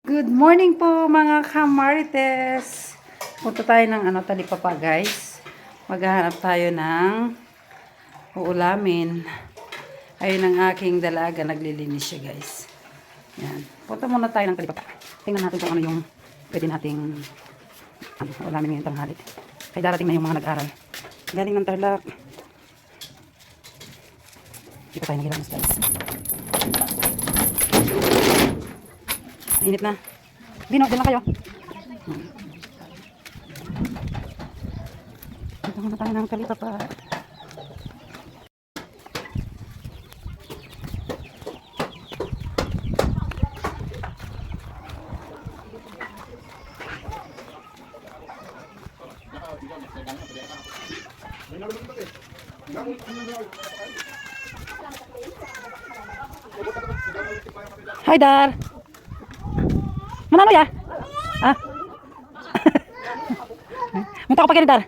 Good morning po mga kamarites. Punta tayo ng talipapa guys. Maghahanap tayo ng uulamin. Ayun ang aking dalaga, naglilinis siya guys. Yan. Punta muna tayo ng talipapa. Tingnan natin kung ano yung pwede nating uulamin ngayong tanghali. Kaya darating na yung mga nag-aral. Galing ng Tarlac. Dito tayo naghilamos guys. Init na. Dino, dyan lang kayo. Punta muna tayo ng talipapa. Hi Dar. Manano ya? Ah. Munta ko pa Dar.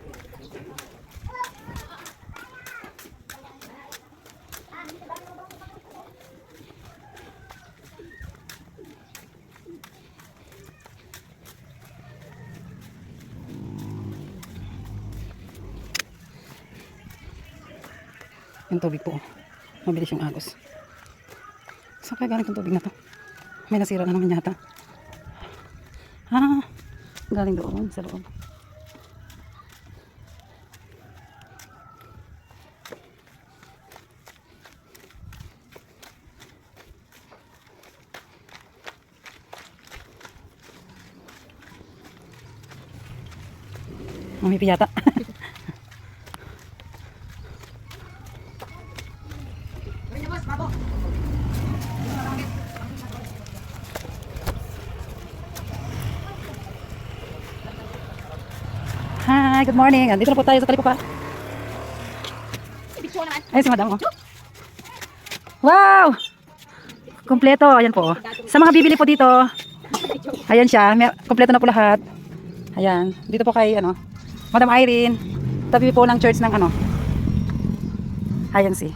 Yung tubig po. Mabilis yung agos. Saan kaya galing itong tubig na to? May nasira na naman yata. Galing doon sa loob. Mamipi yata. Hi, good morning. Andito na po tayo sa talipapa. Ay, si madam. Oh. Wow! Kompleto. Ayan po. Sa mga bibili po dito, ayan siya. Kompleto na po lahat. Ayan. Dito po kay, Madam Irene. Tabi po ng church ng, Ayan si.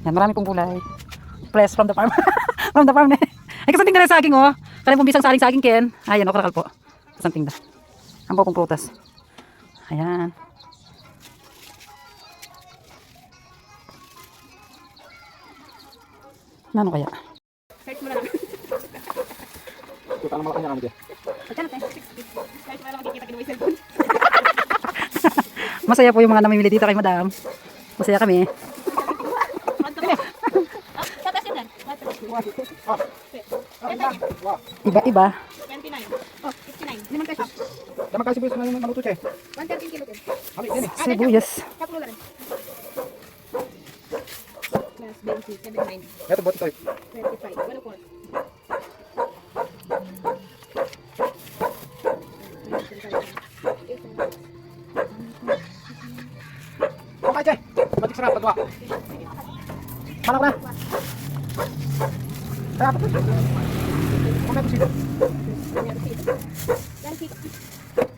Yan, marami pong gulay. Fresh from the farm. From the farm na. Ay, kasanting na rin saging, oh. Kaya pong bisang saging Ken. Ayan, karakal po. Kasanting na. Ang po pong prutas. Ayan. Ano kaya? Search mo na lang. Kita ang malaki niya kami dyan. Search mo na lang makikita kinuha yung cellphone. Masaya po yung mga namimili dito kay madam. Masaya kami. Iba-iba. 29. Oh, 59. Limang kaso. Daman kasi buwis na maluto siya. 113 kilo. Kami, din eh. Sibuyas. Kapulo na rin. Plus 20, 79, Ito, bote tayo. 25, 104. Okay, Che. Batik sarap, pagwa. Paano ko na? Sarap. Kung may pusido. Yan, sito.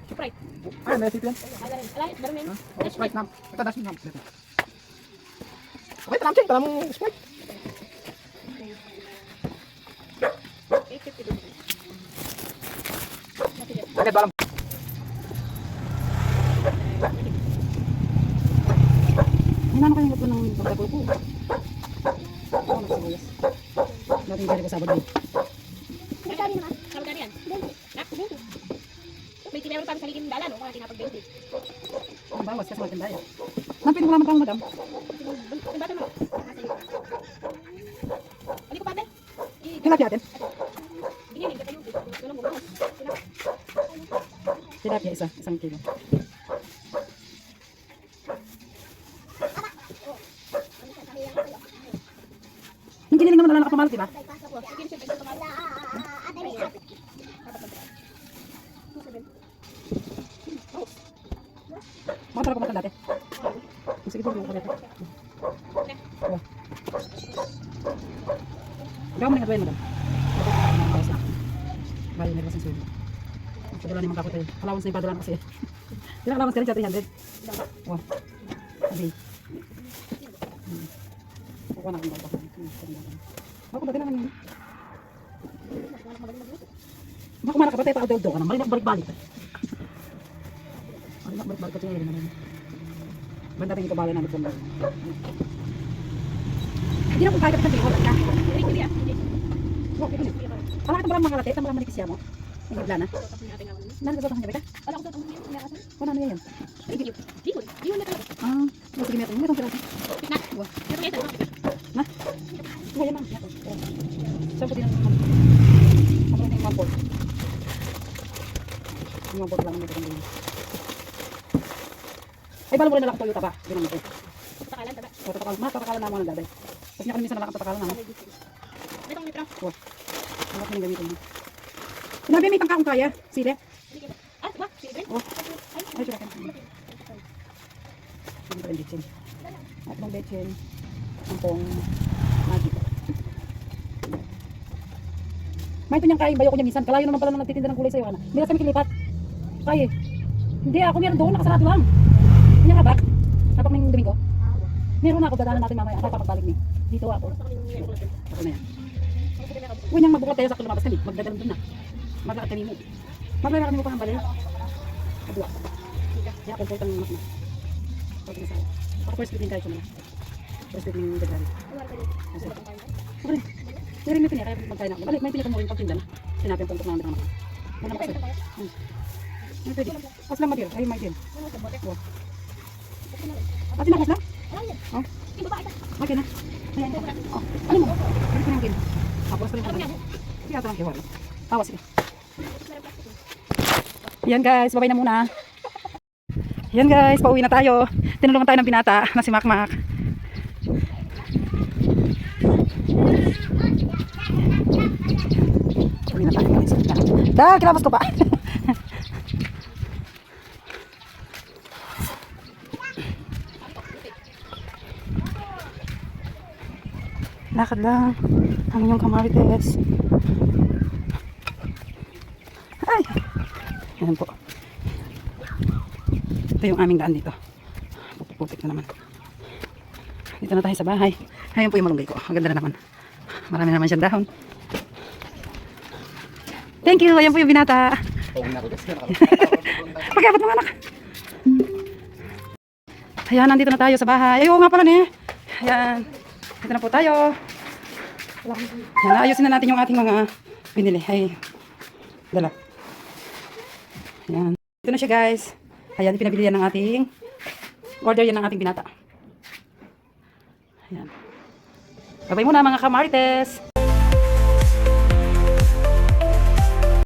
Sprite. Ay, may sito yan. Alay, meron yan. Okay, Sprite na. Ito, dasin na. Okay, talam, Che. Talam mo Sprite. 850 doon. Okay, balam. Ano kaya ito ng pagkago po? Ano na sibuyas? Dating bali ko Sabado. Magkano naman? Magkano yan? 20. May tinawag pa sa ligin dala, no? Mga tinapag 20. Ang bawas kasi maganda yan. Nampin mo naman kang madam. Yung bata mo. Hindi ko pa din. Tilapia atin. Bigyan din kayo. Tulong mo. Tilapia isa. Isang kilo. Yung giniling naman na nakapamalo, diba? Mga talaga pumatang dati. Sige po, yung kalete. Ikaw mo na nga madam. Bali, may basang suyo. Padala ni mga kapatay. Allowance na yung padala kasi. Ilang allowance ka rin siya, 300? Oh. Okay. Kukuha na akong baba. Ako ba din naman yun? Baka kumana ka ba tayo pa-adulto ka na. Mali na balik-balik. Mali na balik-balik kasi ngayon naman. Banda tingin ka bala namin sa mga. Hindi na kung kaya kapit ng bihor. Parang ito marang mga latte. Ito marang manikisya mo. Ay, gabla na. Naan ka sa kanya ba ka? Wala ko doon. Ano na yan? Di mo na talaga. Ah, sige meron. Meron pala. Pitna. Pero ito, Na? Ngayon lang. Saan po din ang ano yung mapol? Yung mapol lang may katang ay, bala mo rin na lang Toyota pa. Ganun ito. Patakalan, taba. O, tatakalan. Tatakalan na mo ng daday. Tapos niya kami minsan nakang tatakalan naman. Itong litro. Ang laki ng gamitin mo. Sinabi may tangka kung kaya. Sile. Ah, ba? Sige. Oh. Ay, sure ka. Hindi pa rin bitchin. At ng bitchin. Ang pong magic. May ito niyang kain bayo ko niya minsan. Kalayo naman pala nung nagtitinda ng gulay sa'yo. Hindi na kami kilipat. Kaya. Hindi ako meron doon. Nakasarado lang. Hindi nga ba? Tapak ng Domingo. Meron na ako. Dadaanan natin mamaya. Ako papagbalik ni. Dito ako. Ako na yan. Huwag niyang magbukot tayo sa lumabas kami. Magdadalan doon na. Maglakad kami mo. Maglakad kami mo pa ang balay. Adwa. Kaya kung pwede ang makina. Ako first meeting tayo siya muna. First meeting ng Dagari. Okay. Meron may pinya, kaya magkain ako. Balik, may pinya ko mo rin pagtinda na. Sinabi ang puntok namin ng makina. Wala na kasi. May pwede. Pas lang madir. Ay, may din. Ate na, pas lang? Oh. Okay na. Ayan. Oh. Ano mo? Balik ko na yung din. Tapos pa rin ko. Sige, ata lang. Iwala. Tawas, sige. Yan guys, babay na muna. Yan guys, pauwi na tayo. Tinulungan tayo ng binata na si Makmak. Pauwi na tayo guys. Dahil kinabas ko pa. Lakad lang ang inyong kamarites. Ay! Ayan po. Ito yung aming daan dito. Puputik na naman. Dito na tayo sa bahay. Ayan po yung malunggay ko. Ang ganda na naman. Marami naman siyang dahon. Thank you. Ayan po yung binata. Pagkabot mga anak. Ayan, nandito na tayo sa bahay. Ay, oo nga pala ne. Ayan. Dito na po tayo. Ayan, ayusin na natin yung ating mga binili. Ay, dala. Ayan. Ito na siya guys. Ayan, pinabili yan ng ating order yan ng ating binata. Ayan. Babay muna mga kamarites.